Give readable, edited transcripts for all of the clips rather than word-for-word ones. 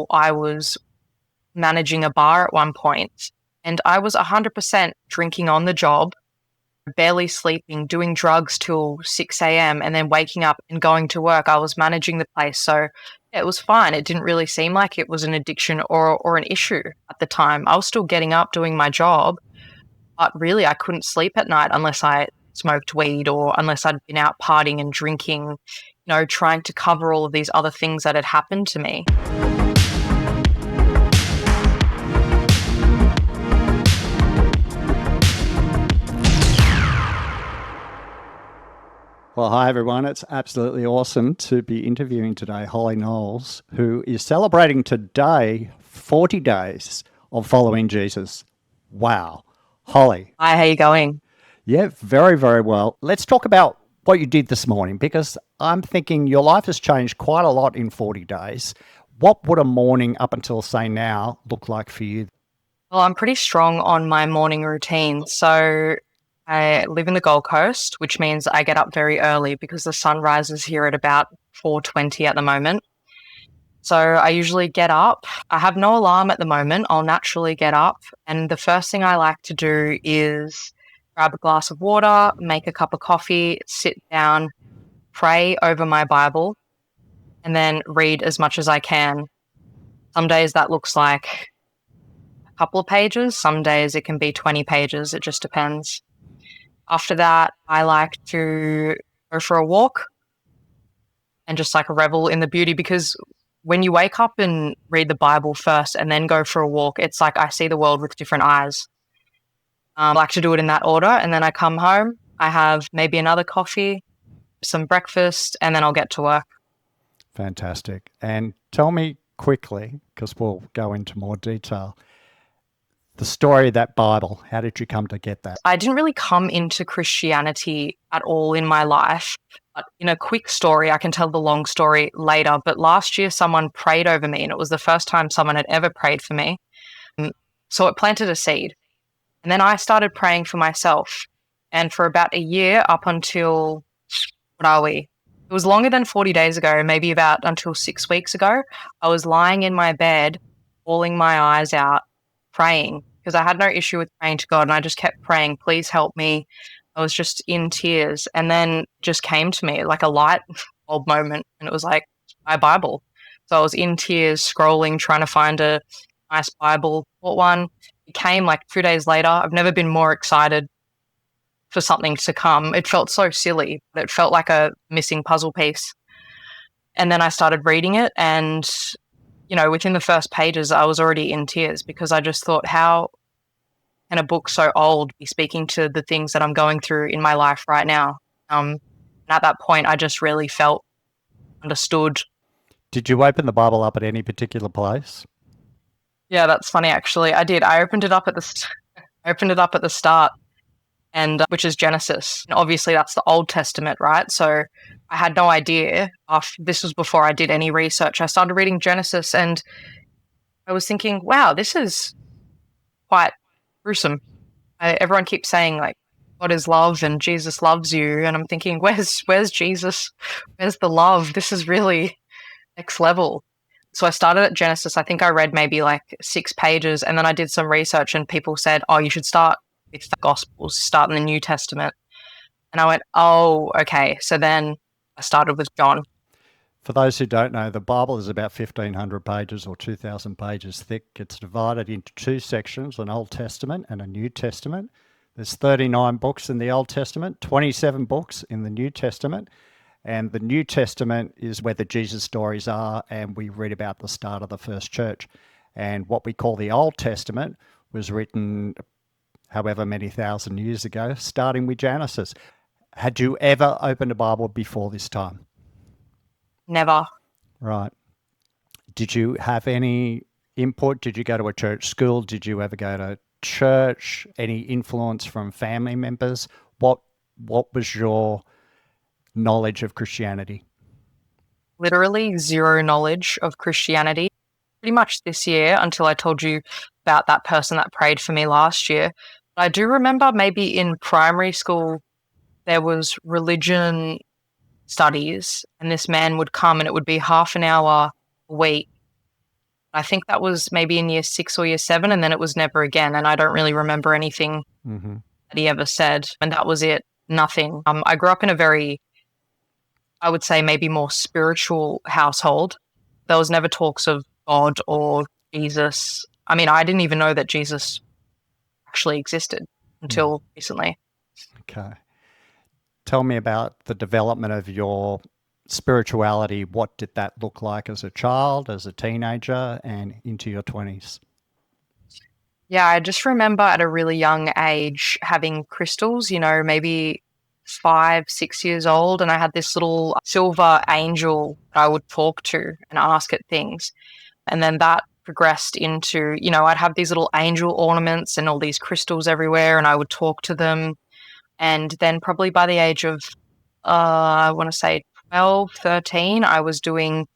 I was managing a bar at one point, and I was 100% drinking on the job, barely sleeping, doing drugs till 6 a.m., and then waking up and going to work. I was managing the place. So yeah, it was fine. It didn't really seem like it was an addiction or an issue at the time. I was still getting up, doing my job, but really I couldn't sleep at night unless I smoked weed or unless I'd been out partying and drinking, trying to cover all of these other things that had happened to me. Well, hi everyone. It's absolutely awesome to be interviewing today Holly Knowles, who is celebrating today 40 days of following Jesus. Wow. Holly. Hi, how you going? Yeah, very, very well. Let's talk about what you did this morning, because I'm thinking your life has changed quite a lot in 40 days. What would a morning up until, say, now look like for you? Well, I'm pretty strong on my morning routine. So I live in the Gold Coast, which means I get up very early because the sun rises here at about 4:20 at the moment. So I usually get up. I have no alarm at the moment. I'll naturally get up. And the first thing I like to do is grab a glass of water, make a cup of coffee, sit down, pray over my Bible, and then read as much as I can. Some days that looks like a couple of pages. Some days it can be 20 pages. It just depends. After that, I like to go for a walk and just like revel in the beauty, because when you wake up and read the Bible first and then go for a walk, it's like I see the world with different eyes. I like to do it in that order, and then I come home, I have maybe another coffee, some breakfast, and then I'll get to work. Fantastic. And tell me quickly, because we'll go into more detail, the story of that Bible. How did you come to get that? I didn't really come into Christianity at all in my life. But in a quick story, I can tell the long story later. But last year, someone prayed over me, and it was the first time someone had ever prayed for me. So it planted a seed. And then I started praying for myself. And for about a year, up until, what are we? It was longer than 40 days ago, maybe about until 6 weeks ago. I was lying in my bed, bawling my eyes out, praying, because I had no issue with praying to God. And I just kept praying, please help me. I was just in tears. And then just came to me like a light bulb moment. And it was like my Bible. So I was in tears, scrolling, trying to find a nice Bible. Bought one. It came like 2 days later. I've never been more excited for something to come. It felt so silly, but it felt like a missing puzzle piece. And then I started reading it, and within the first pages, I was already in tears, because I just thought, how can a book so old be speaking to the things that I'm going through in my life right now? And at that point, I just really felt understood. Did you open the Bible up at any particular place? Yeah, that's funny. Actually, I did. I opened it up at the start, and which is Genesis. And obviously, that's the Old Testament, right? So I had no idea. This was before I did any research. I started reading Genesis, and I was thinking, wow, this is quite gruesome. Everyone keeps saying like God is love and Jesus loves you, and I'm thinking, where's Jesus? Where's the love? This is really next level. So I started at Genesis. I think I read maybe like 6 pages, and then I did some research, and people said, oh, you should start with the Gospels, start in the New Testament. And I went, oh, okay. So then I started with John. For those who don't know, the Bible is about 1,500 pages or 2,000 pages thick. It's divided into 2 sections, an Old Testament and a New Testament. There's 39 books in the Old Testament, 27 books in the New Testament. And the New Testament is where the Jesus stories are, and we read about the start of the first church. And what we call the Old Testament was written however many thousand years ago, starting with Genesis. Had you ever opened a Bible before this time? Never. Right. Did you have any input? Did you go to a church school? Did you ever go to church? Any influence from family members? What was your knowledge of Christianity? Literally zero knowledge of Christianity. Pretty much this year, until I told you about that person that prayed for me last year. I do remember maybe in primary school, there was religion studies, and this man would come, and it would be half an hour a week, I think that was maybe in year 6 or year 7, and then it was never again. And I don't really remember anything Mm-hmm. that he ever said. And that was it. Nothing. I grew up in a very, I would say, maybe more spiritual household. There was never talks of God or Jesus. I mean, I didn't even know that Jesus actually existed until recently. Okay. Tell me about the development of your spirituality. What did that look like as a child, as a teenager, and into your 20s? Yeah, I just remember at a really young age having crystals, maybe 5, 6 years old. And I had this little silver angel that I would talk to and ask it things. And then that progressed into, I'd have these little angel ornaments and all these crystals everywhere, and I would talk to them. And then probably by the age of, I want to say 12, 13, I was doing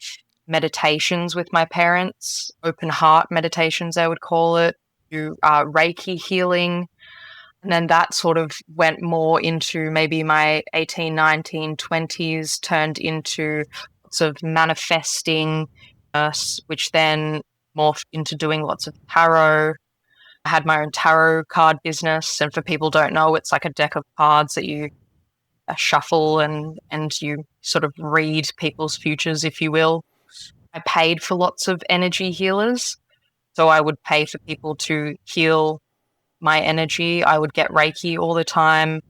meditations with my parents, open heart meditations, they would call it, do Reiki healing. And then that sort of went more into maybe my 18, 19, 20s, turned into lots of manifesting, which then morphed into doing lots of tarot. I had my own tarot card business. And for people who don't know, it's like a deck of cards that you shuffle and you sort of read people's futures, if you will. I paid for lots of energy healers. So I would pay for people to heal my energy. I would get Reiki all the time.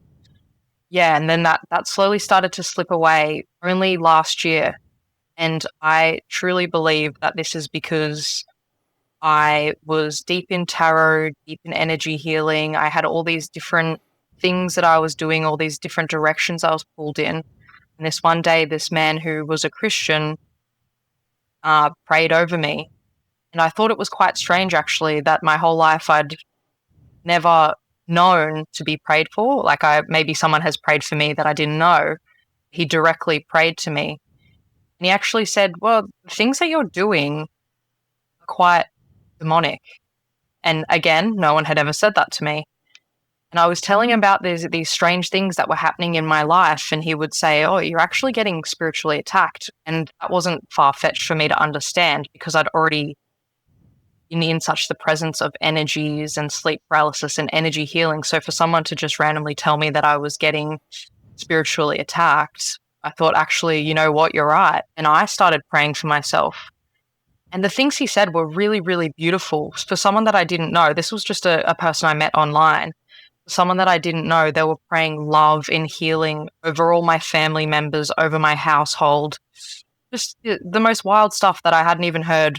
Yeah, and then that slowly started to slip away only last year. And I truly believe that this is because I was deep in tarot, deep in energy healing. I had all these different things that I was doing, all these different directions I was pulled in. And this one day, this man who was a Christian prayed over me. And I thought it was quite strange, actually, that my whole life I'd never known to be prayed for. Like maybe someone has prayed for me that I didn't know. He directly prayed to me. And he actually said, well, the things that you're doing are quite demonic. And again, no one had ever said that to me. And I was telling him about these strange things that were happening in my life. And he would say, oh, you're actually getting spiritually attacked. And that wasn't far fetched for me to understand because I'd already been in such the presence of energies and sleep paralysis and energy healing. So for someone to just randomly tell me that I was getting spiritually attacked, I thought, actually, you know what, you're right. And I started praying for myself. And the things he said were really, really beautiful. For someone that I didn't know, this was just a person I met online. For someone that I didn't know, they were praying love and healing over all my family members, over my household. Just the most wild stuff that I hadn't even heard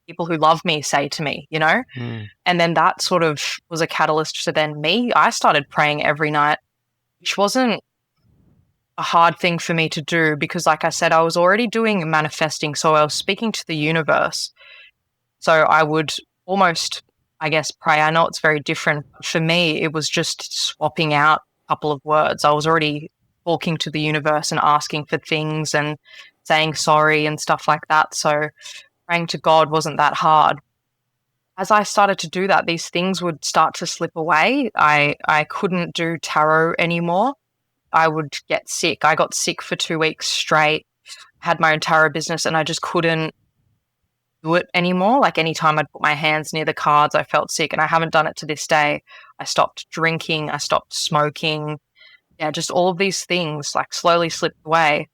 people who love me say to me. Mm. And then that sort of was a catalyst to then me. I started praying every night, which wasn't a hard thing for me to do because, like I said, I was already doing manifesting. So I was speaking to the universe. So I would almost, I guess, pray. I know it's very different. But for me, it was just swapping out a couple of words. I was already talking to the universe and asking for things and saying sorry and stuff like that. So praying to God wasn't that hard. As I started to do that, these things would start to slip away. I couldn't do tarot anymore. I would get sick. I got sick for 2 weeks straight, had my own tarot business, and I just couldn't do it anymore. Like anytime I'd put my hands near the cards, I felt sick, and I haven't done it to this day. I stopped drinking, I stopped smoking. Yeah, just all of these things like slowly slipped away.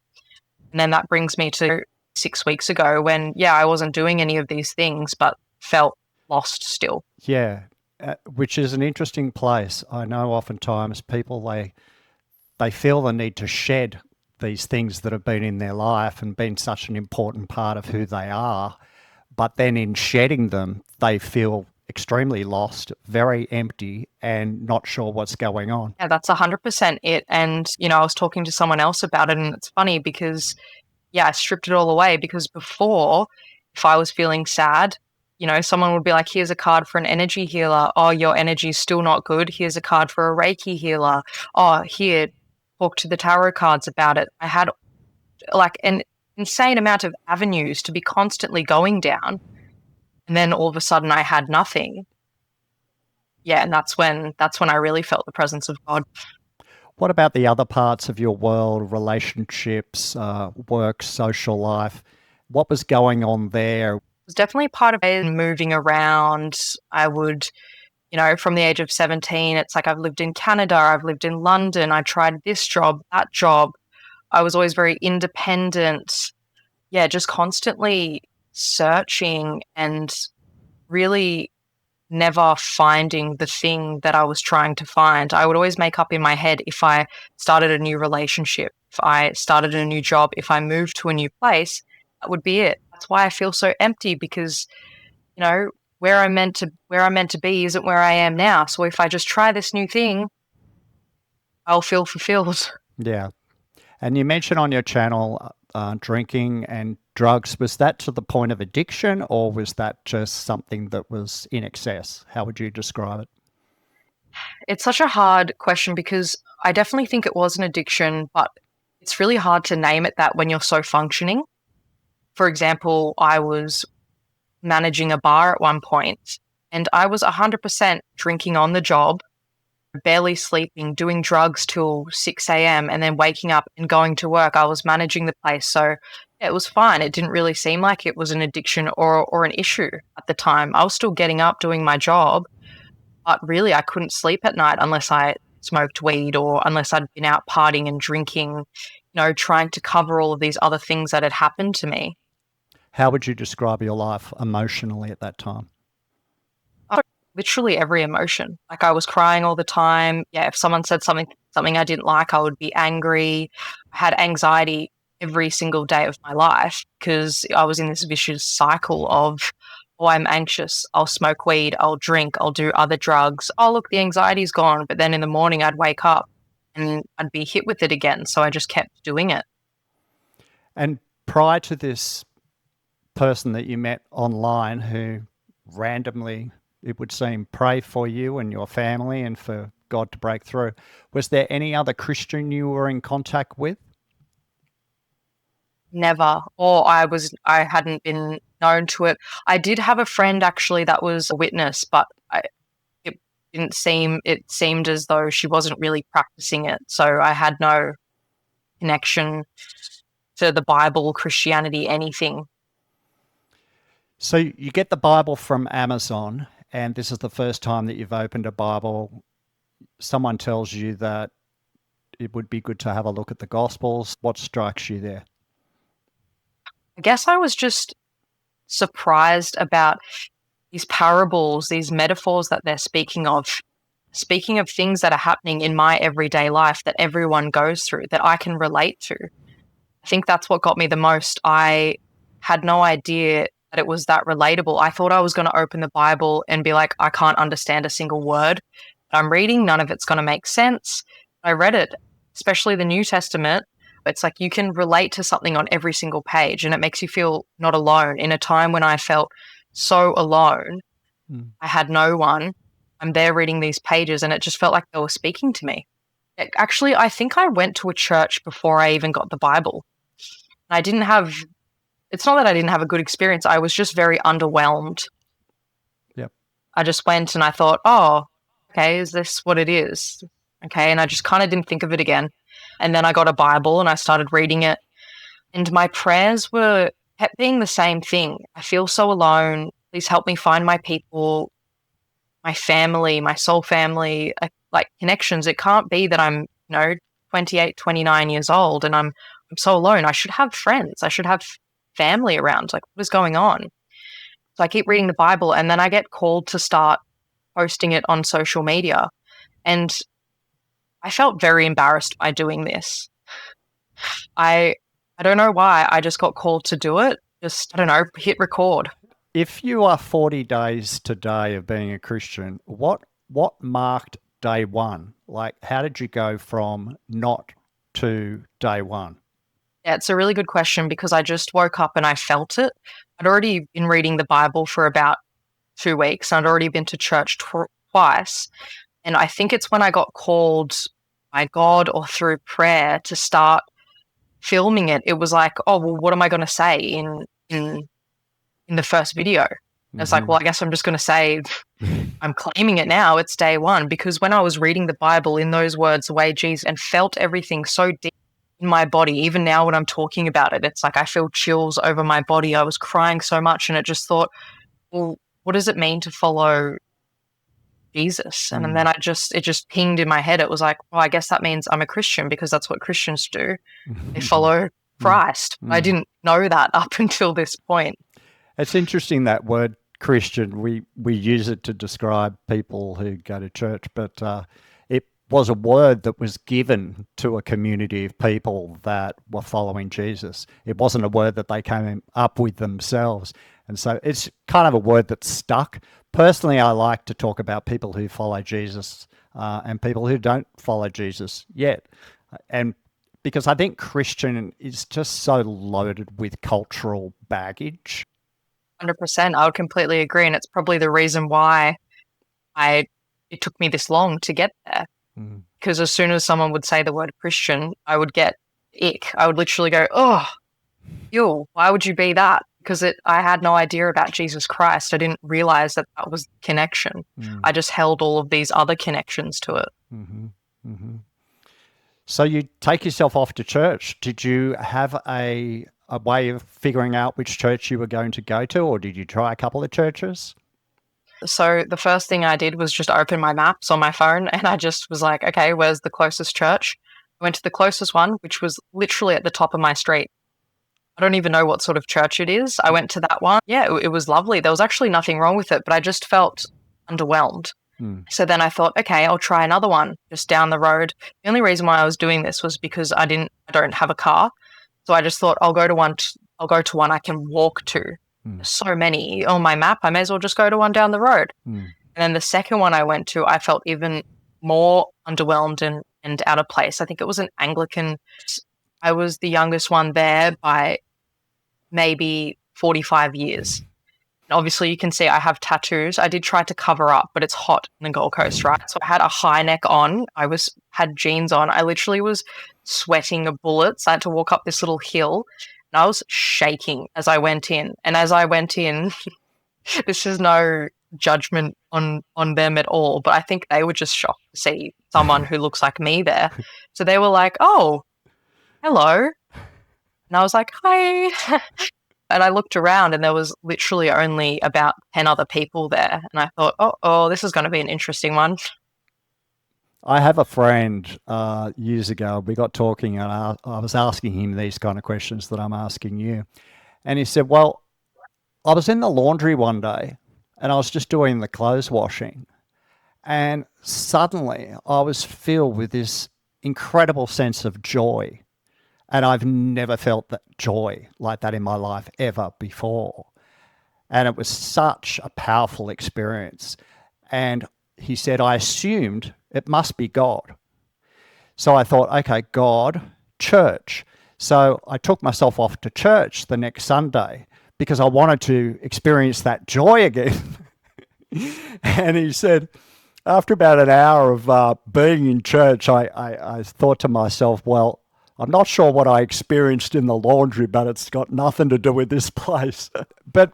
And then that brings me to 6 weeks ago when, yeah, I wasn't doing any of these things, but felt lost still. Yeah, which is an interesting place. I know oftentimes people they feel the need to shed these things that have been in their life and been such an important part of who they are, but then in shedding them, they feel extremely lost, very empty, and not sure what's going on. Yeah, that's 100% it. And, I was talking to someone else about it, and it's funny because, yeah, I stripped it all away because before, if I was feeling sad, someone would be like, here's a card for an energy healer. Oh, your energy's still not good. Here's a card for a Reiki healer. Oh, here, talk to the tarot cards about it. I had like an insane amount of avenues to be constantly going down. And then all of a sudden I had nothing. Yeah, and that's when I really felt the presence of God. What about the other parts of your world, relationships, work, social life? What was going on there? It was definitely part of it, moving around. I would, from the age of 17, it's like I've lived in Canada, I've lived in London, I tried this job, that job. I was always very independent. Yeah, just constantly searching and really never finding the thing that I was trying to find. I would always make up in my head if I started a new relationship, if I started a new job, if I moved to a new place, that would be it. That's why I feel so empty because, you know, where I'm meant to be isn't where I am now. So if I just try this new thing, I'll feel fulfilled. Yeah. And you mentioned on your channel drinking and drugs. Was that to the point of addiction, or was that just something that was in excess? How would you describe it? It's such a hard question because I definitely think it was an addiction, but it's really hard to name it that when you're so functioning. For example, I was managing a bar at one point and I was 100% drinking on the job, barely sleeping, doing drugs till 6 a.m., and then waking up and going to work. I was managing the place. So yeah, it was fine. It didn't really seem like it was an addiction or an issue at the time. I was still getting up, doing my job, but really I couldn't sleep at night unless I smoked weed or unless I'd been out partying and drinking, trying to cover all of these other things that had happened to me. How would you describe your life emotionally at that time? Literally every emotion. Like I was crying all the time. Yeah, if someone said something I didn't like, I would be angry. I had anxiety every single day of my life because I was in this vicious cycle of, oh, I'm anxious. I'll smoke weed. I'll drink. I'll do other drugs. Oh, look, the anxiety's gone. But then in the morning, I'd wake up and I'd be hit with it again. So I just kept doing it. And prior to this person that you met online who randomly, it would seem, pray for you and your family and for God to break through, was there any other Christian you were in contact with? Never. Or I hadn't been known to it. I did have a friend actually that was a witness, but it it seemed as though she wasn't really practicing it. So I had no connection to the Bible, Christianity, anything. So you get the Bible from Amazon, and this is the first time that you've opened a Bible. Someone tells you that it would be good to have a look at the Gospels. What strikes you there? I guess I was just surprised about these parables, these metaphors that they're speaking of things that are happening in my everyday life that everyone goes through, that I can relate to. I think that's what got me the most. I had no idea that it was that relatable. I thought I was going to open the Bible and be like, I can't understand a single word that I'm reading. None of it's going to make sense. I read it, especially the New Testament. It's like you can relate to something on every single page, and it makes you feel not alone. In a time when I felt so alone, I had no one. I'm there reading these pages, and it just felt like they were speaking to me. Actually, I think I went to a church before I even got the Bible. I didn't have, it's not that I didn't have a good experience. I was just very underwhelmed. Yep. I just went and I thought, oh, okay, is this what it is? Okay. And I just kind of didn't think of it again. And then I got a Bible and I started reading it. And my prayers kept being the same thing. I feel so alone. Please help me find my people, my family, my soul family, like connections. It can't be that I'm, 28, 29 years old and I'm so alone. I should have friends. I should have family around. Like, what is going on? So I keep reading the Bible and then I get called to start posting it on social media. And I felt very embarrassed by doing this. I don't know why. I just got called to do it. Just, I don't know, hit record. If you are 40 days today of being a Christian, what marked day one? Like, how did you go from not to day one? Yeah, it's a really good question because I just woke up and I felt it. I'd already been reading the Bible for about 2 weeks. I'd already been to church twice. And I think it's when I got called by God or through prayer to start filming it. It was like, oh, well, what am I going to say in the first video? It's like, well, I guess I'm just going to say I'm claiming it now. It's day one. Because when I was reading the Bible in those words, the way Jesus, and felt everything so deep, in my body. Even now when I'm talking about it, it's like I feel chills over my body. I was crying so much, and it just thought, well, what does it mean to follow Jesus? And then it just pinged in my head. It was like, well, I guess that means I'm a Christian, because that's what Christians do. They follow Christ. I didn't know that up until this point. It's interesting, that word Christian. We use it to describe people who go to church, but it was a word that was given to a community of people that were following Jesus. It wasn't a word that they came up with themselves. And so it's kind of a word that stuck. Personally, I like to talk about people who follow Jesus and people who don't follow Jesus yet. And because I think Christian is just so loaded with cultural baggage. 100%. I would completely agree. And it's probably the reason why it took me this long to get there. Because as soon as someone would say the word Christian, I would get ick. I would literally go, oh, ew, why would you be that? Because I had no idea about Jesus Christ. I didn't realize that was the connection. I just held all of these other connections to it. So you take yourself off to church. Did you have a way of figuring out which church you were going to go to, or did you try a couple of churches? So the first thing I did was just open my maps on my phone, and I just was like, okay, where's the closest church? I went to the closest one, which was literally at the top of my street. I don't even know what sort of church it is. I went to that one. Yeah, it was lovely. There was actually nothing wrong with it, but I just felt underwhelmed. So then I thought, okay, I'll try another one just down the road. The only reason why I was doing this was because I don't have a car. So I just thought I'll go to one I can walk to. There's so many on my map. I may as well just go to one down the road. And then the second one I went to, I felt even more underwhelmed and out of place. I think it was an Anglican. I was the youngest one there by maybe 45 years. And obviously you can see I have tattoos. I did try to cover up, but it's hot in the Gold Coast, right? So I had a high neck on. Had jeans on. I literally was sweating bullets. I had to walk up this little hill, and I was shaking as I went in. And as I went in, this is no judgment on them at all, but I think they were just shocked to see someone who looks like me there. So they were like, oh, hello. And I was like, hi. And I looked around, and there was literally only about 10 other people there. And I thought, oh, this is going to be an interesting one. I have a friend years ago, we got talking, and I was asking him these kind of questions that I'm asking you. And he said, well, I was in the laundry one day, and I was just doing the clothes washing. And suddenly I was filled with this incredible sense of joy. And I've never felt that joy like that in my life ever before. And it was such a powerful experience. And he said, I assumed it must be God. So I thought, okay, God, church. So I took myself off to church the next Sunday because I wanted to experience that joy again. And he said, after about an hour of being in church, I thought to myself, well, I'm not sure what I experienced in the laundry, but it's got nothing to do with this place. But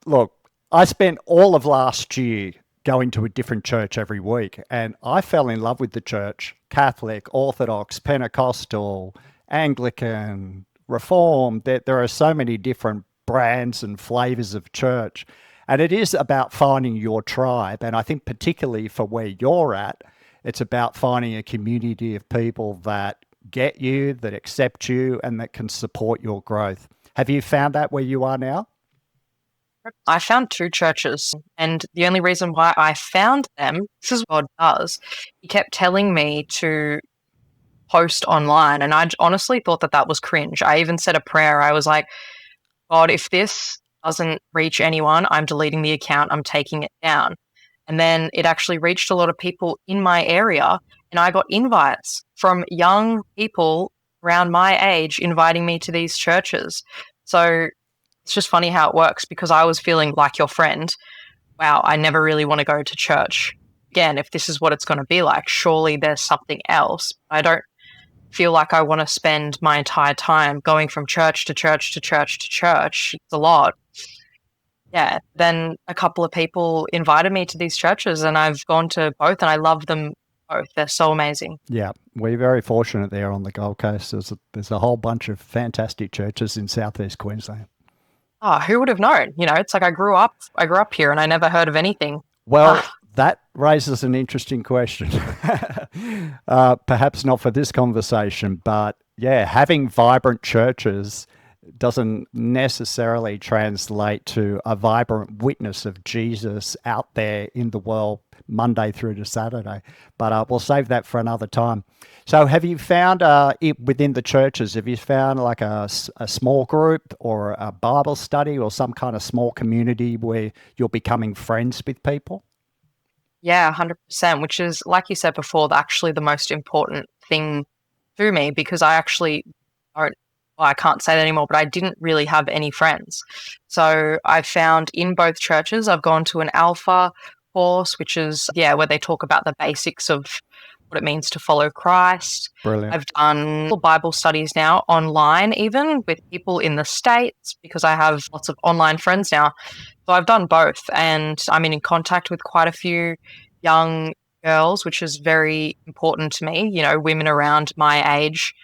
look, I spent all of last year going to a different church every week, and I fell in love with the church: Catholic, Orthodox, Pentecostal, Anglican, Reformed. There are so many different brands and flavors of church. And it is about finding your tribe. And I think particularly for where you're at, it's about finding a community of people that get you, that accept you, and that can support your growth. Have you found that where you are now? I found two churches, and the only reason why I found them, this is what God does. He kept telling me to post online, and I honestly thought that was cringe. I even said a prayer. I was like, God, if this doesn't reach anyone, I'm deleting the account, I'm taking it down. And then it actually reached a lot of people in my area, and I got invites from young people around my age inviting me to these churches. So it's just funny how it works, because I was feeling like your friend. Wow, I never really want to go to church. Again, if this is what it's going to be like, surely there's something else. I don't feel like I want to spend my entire time going from church to church to church to church. It's a lot. Yeah, then a couple of people invited me to these churches, and I've gone to both, and I love them both. They're so amazing. Yeah, we're very fortunate there on the Gold Coast. There's a whole bunch of fantastic churches in southeast Queensland. Oh, who would have known? It's like I grew up here and I never heard of anything. Well, Ah, that raises an interesting question. Perhaps not for this conversation, but yeah, having vibrant churches doesn't necessarily translate to a vibrant witness of Jesus out there in the world Monday through to Saturday. But we'll save that for another time. So, have you found within the churches, have you found like a small group or a Bible study or some kind of small community where you're becoming friends with people? yeah, 100%, which is, like you said before, actually the most important thing to me because I actually don't, well, I can't say that anymore, but I didn't really have any friends. So I found in both churches, I've gone to an Alpha course, which is, yeah, where they talk about the basics of what it means to follow Christ. Brilliant. I've done Bible studies now online, even with people in the States, because I have lots of online friends now. So I've done both, and I'm in contact with quite a few young girls, which is very important to me, women around my age.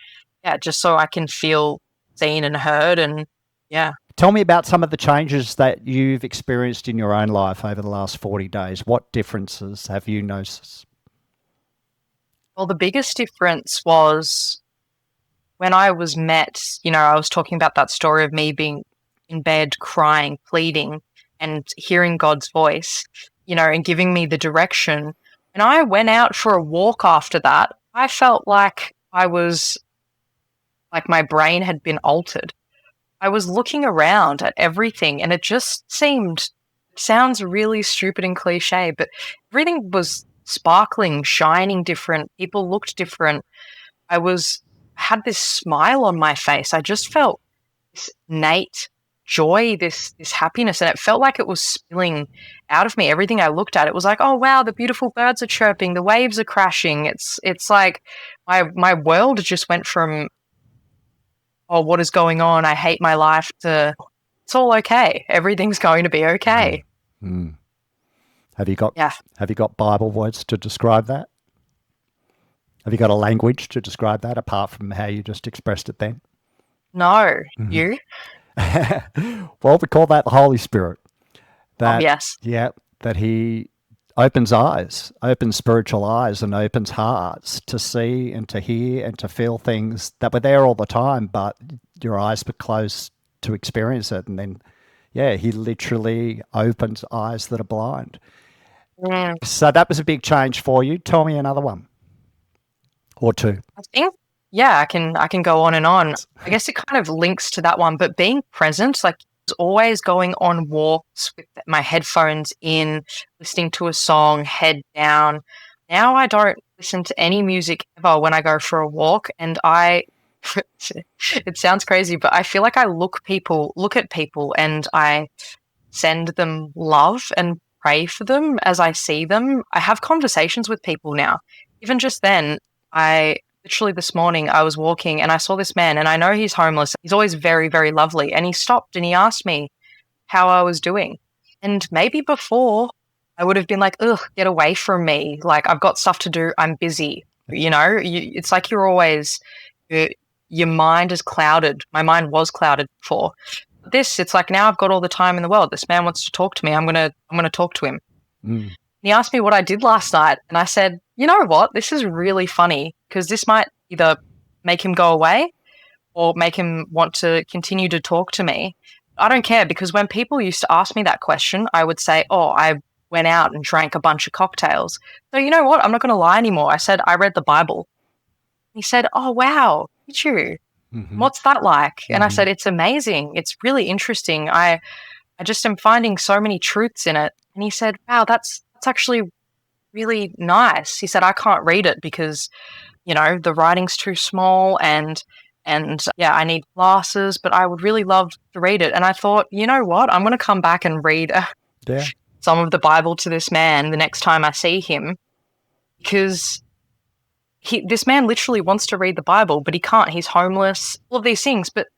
Yeah, just so I can feel seen and heard. And yeah. Tell me about some of the changes that you've experienced in your own life over the last 40 days. What differences have you noticed? Well, the biggest difference was when I was met, I was talking about that story of me being in bed, crying, pleading, and hearing God's voice, and giving me the direction. And I went out for a walk after that. I felt like my brain had been altered. I was looking around at everything and it just sounds really stupid and cliche, but everything was sparkling, shining different. People looked different. Had this smile on my face. I just felt this innate joy, this happiness, and it felt like it was spilling out of me. Everything I looked at, it was like, oh wow, the beautiful birds are chirping, the waves are crashing. It's like my world just went from, oh, what is going on? I hate my life to it's all okay. Everything's going to be okay. Mm. Have you got Yeah. have you got Bible words to describe that? Have you got a language to describe that apart from how you just expressed it then? No. You? Well, we call that the Holy Spirit. Oh, That yes. yeah, that he opens eyes, opens spiritual eyes and opens hearts to see and to hear and to feel things that were there all the time, but your eyes were closed to experience it. And then yeah, he literally opens eyes that are blind. Mm. So that was a big change for you. Tell me another one or two. I think, yeah, I can go on and on. I guess it kind of links to that one, but being present, like I was always going on walks with my headphones in, listening to a song, head down. Now I don't listen to any music ever when I go for a walk, and it sounds crazy, but I feel like I look at people and I send them love and pray for them as I see them. I have conversations with people now. Even just then, I literally this morning I was walking and I saw this man and I know he's homeless. He's always very, very lovely. And he stopped and he asked me how I was doing. And maybe before I would have been like, ugh, get away from me. Like, I've got stuff to do. I'm busy. It's like you're always, your mind is clouded. My mind was clouded before. It's like now I've got all the time in the world. This man wants to talk to me. I'm gonna talk to him. Mm. He asked me what I did last night, and I said, you know what? This is really funny because this might either make him go away or make him want to continue to talk to me. I don't care because when people used to ask me that question, I would say, oh, I went out and drank a bunch of cocktails. So you know what? I'm not going to lie anymore. I said, I read the Bible. He said, oh, wow, did you? Mm-hmm. What's that like? And I Mm-hmm. said, it's amazing. It's really interesting. I just am finding so many truths in it. And he said, wow, that's actually really nice. He said, I can't read it because, the writing's too small and yeah, I need glasses, but I would really love to read it. And I thought, you know what? I'm going to come back and read Yeah. some of the Bible to this man the next time I see him because this man literally wants to read the Bible, but he can't. He's homeless, all of these things. But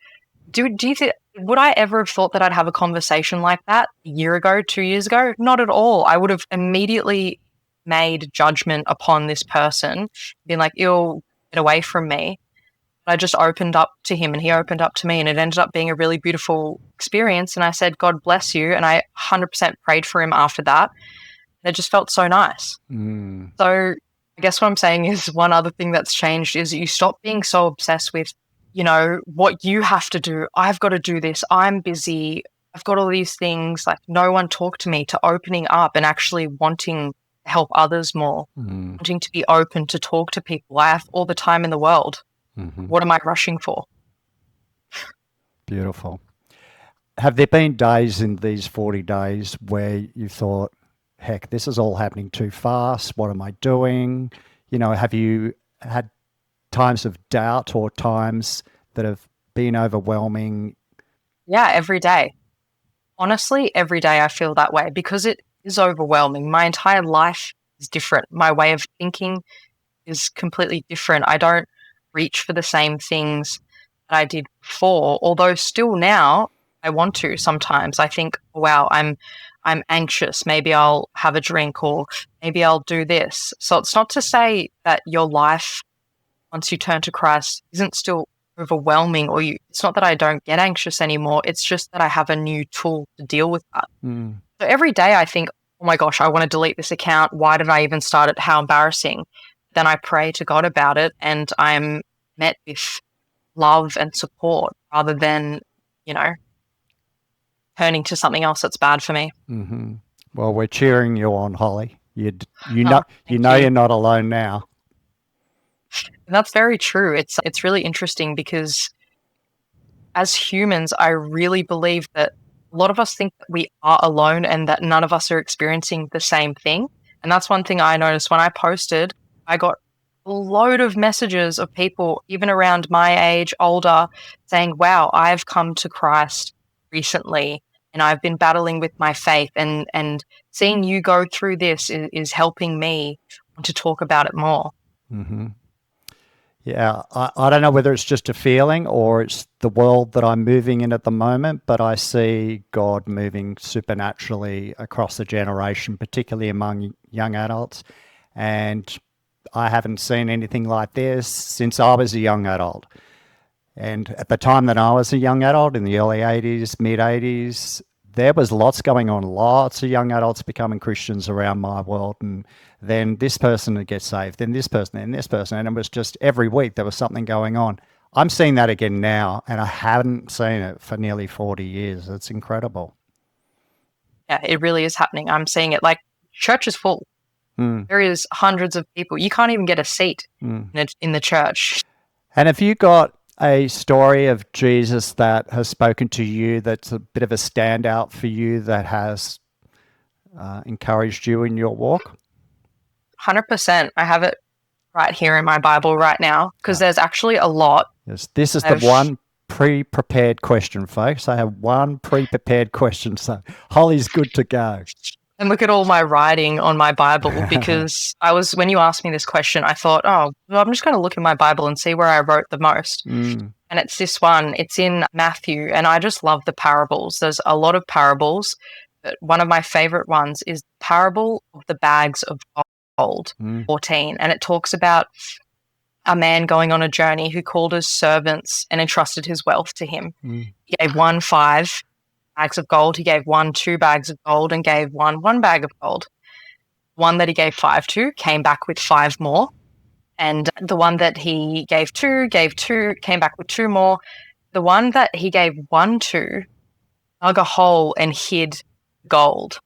do you think, would I ever have thought that I'd have a conversation like that a year ago, 2 years ago? Not at all. I would have immediately made judgment upon this person, being like, "Ew, get away from me." I just opened up to him and he opened up to me, and it ended up being a really beautiful experience. And I said, "God bless you." And I 100% prayed for him after that. And it just felt so nice. So I guess what I'm saying is, one other thing that's changed is you stop being so obsessed with, what you have to do. I've got to do this. I'm busy. I've got all these things. Like, no one talked to me, to opening up and actually wanting to help others more, wanting to be open to talk to people. I have all the time in the world. What am I rushing for? Beautiful. Have there been days in these 40 days where you thought, heck, this is all happening too fast? What am I doing? Have you had times of doubt or times that have been overwhelming? Yeah, every day. Honestly, every day I feel that way because it is overwhelming. My entire life is different. My way of thinking is completely different. I don't reach for the same things that I did before, although still now I want to sometimes. I think, wow, I'm anxious. Maybe I'll have a drink, or maybe I'll do this. So it's not to say that your life, once you turn to Christ, isn't still overwhelming, or it's not that I don't get anxious anymore. It's just that I have a new tool to deal with that. So every day I think, oh my gosh, I want to delete this account. Why did I even start it? How embarrassing. Then I pray to God about it, and I'm met with love and support rather than, turning to something else that's bad for me. Well, we're cheering you on, Holly. You Thank know you. you're not alone now. And that's very true. It's really interesting because as humans, I really believe that a lot of us think that we are alone and that none of us are experiencing the same thing. And that's one thing I noticed when I posted. I got a load of messages of people, even around my age, older, saying, wow, I've come to Christ recently and I've been battling with my faith, and seeing you go through this is helping me want to talk about it more. Yeah, I don't know whether it's just a feeling or it's the world that I'm moving in at the moment, but I see God moving supernaturally across the generation, particularly among young adults. And I haven't seen anything like this since I was a young adult. And at the time that I was a young adult, in the early 80s, mid 80s, there was lots going on, lots of young adults becoming Christians around my world. And then this person would get saved, then this person, then this person. And it was just every week there was something going on. I'm seeing that again now, and I haven't seen it for nearly 40 years. It's incredible. Yeah, it really is happening. I'm seeing it. Like, church is full. There is hundreds of people. You can't even get a seat in the church. And have you got a story of Jesus that has spoken to you that's a bit of a standout for you, that has encouraged you in your walk? 100%. I have it right here in my Bible right now because there's actually a lot. Yes, this is the one pre-prepared question, folks. I have one pre-prepared question, so Holly's good to go. And look at all my writing on my Bible, because when you asked me this question, I thought, oh, well, I'm just going to look in my Bible and see where I wrote the most. And it's this one. It's in Matthew, and I just love the parables. There's a lot of parables, but one of my favorite ones is the parable of the bags of gold, 14. And it talks about a man going on a journey who called his servants and entrusted his wealth to him. He gave one 5 bags of gold. He gave one 2 bags of gold, and gave one 1 bag of gold. One that he gave 5 to came back with 5 more. And the one that he gave 2, came back with 2 more. The one that he gave 1 to dug a hole and hid gold.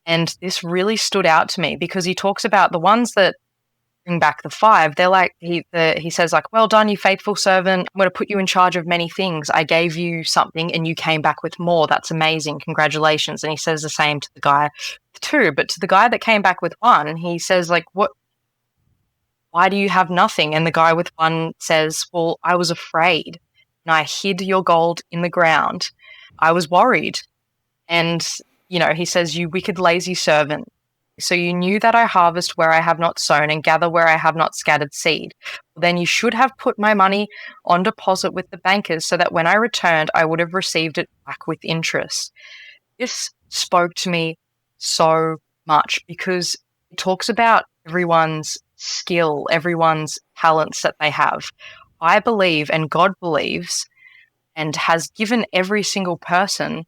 And this really stood out to me because he talks about the ones that bring back the 5. They're like, he says, like, well done, you faithful servant. I'm going to put you in charge of many things. I gave you something and you came back with more. That's amazing. Congratulations. And he says the same to the guy with 2, but to the guy that came back with 1, he says, like, why do you have nothing? And the guy with 1 says, well, I was afraid and I hid your gold in the ground. I was worried. And, he says, you wicked, lazy servant. So you knew that I harvest where I have not sown and gather where I have not scattered seed. Then you should have put my money on deposit with the bankers, so that when I returned, I would have received it back with interest. This spoke to me so much because It talks about everyone's skill, everyone's talents that they have. I believe, and God believes, and has given every single person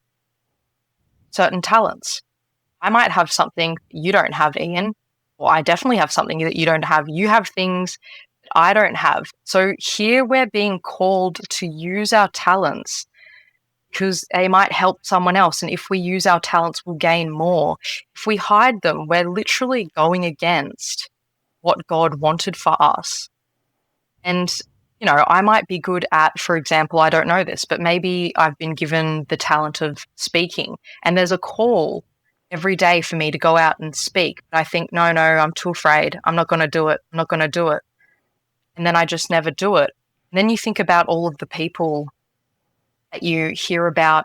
certain talents. I might have something you don't have, Ian, or I definitely have something that you don't have. You have things that I don't have. So here we're being called to use our talents because they might help someone else. And if we use our talents, we'll gain more. If we hide them, we're literally going against what God wanted for us. And, I might be good at, for example, I don't know this, but maybe I've been given the talent of speaking and there's a call every day for me to go out and speak. But I think, no, I'm too afraid. I'm not going to do it. I'm not going to do it. And then I just never do it. And then you think about all of the people that you hear about,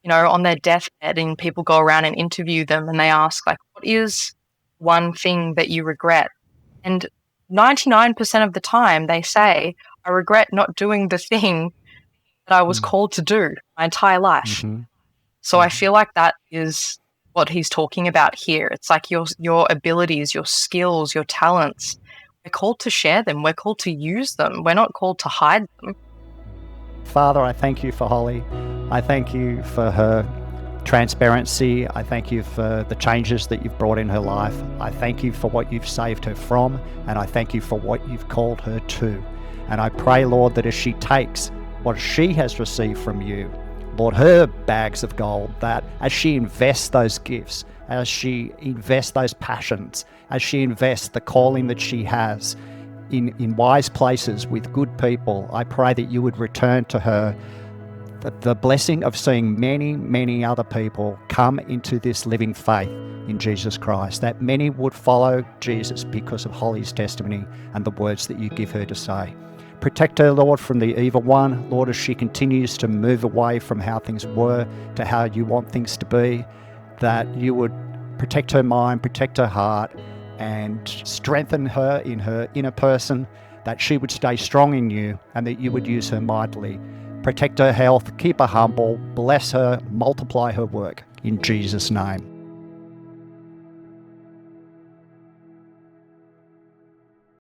on their deathbed, and people go around and interview them and they ask, like, what is one thing that you regret? And 99% of the time they say, I regret not doing the thing that I was called to do my entire life. Mm-hmm. So I feel like that is what he's talking about here. It's like your abilities, your skills, your talents. We're called to share them. We're called to use them. We're not called to hide them. Father, I thank you for Holly. I thank you for her transparency. I thank you for the changes that you've brought in her life. I thank you for what you've saved her from, and I thank you for what you've called her to. And I pray, Lord, that as she takes what she has received from you, Lord, her bags of gold, that as she invests those gifts, as she invests those passions, as she invests the calling that she has in wise places with good people, I pray that you would return to her the blessing of seeing many, many other people come into this living faith in Jesus Christ, that many would follow Jesus because of Holly's testimony and the words that you give her to say. Protect her, Lord, from the evil one, Lord, as she continues to move away from how things were to how you want things to be, that you would protect her mind, protect her heart, and strengthen her in her inner person, that she would stay strong in you and that you would use her mightily. Protect her health, keep her humble, bless her, multiply her work. In Jesus' name.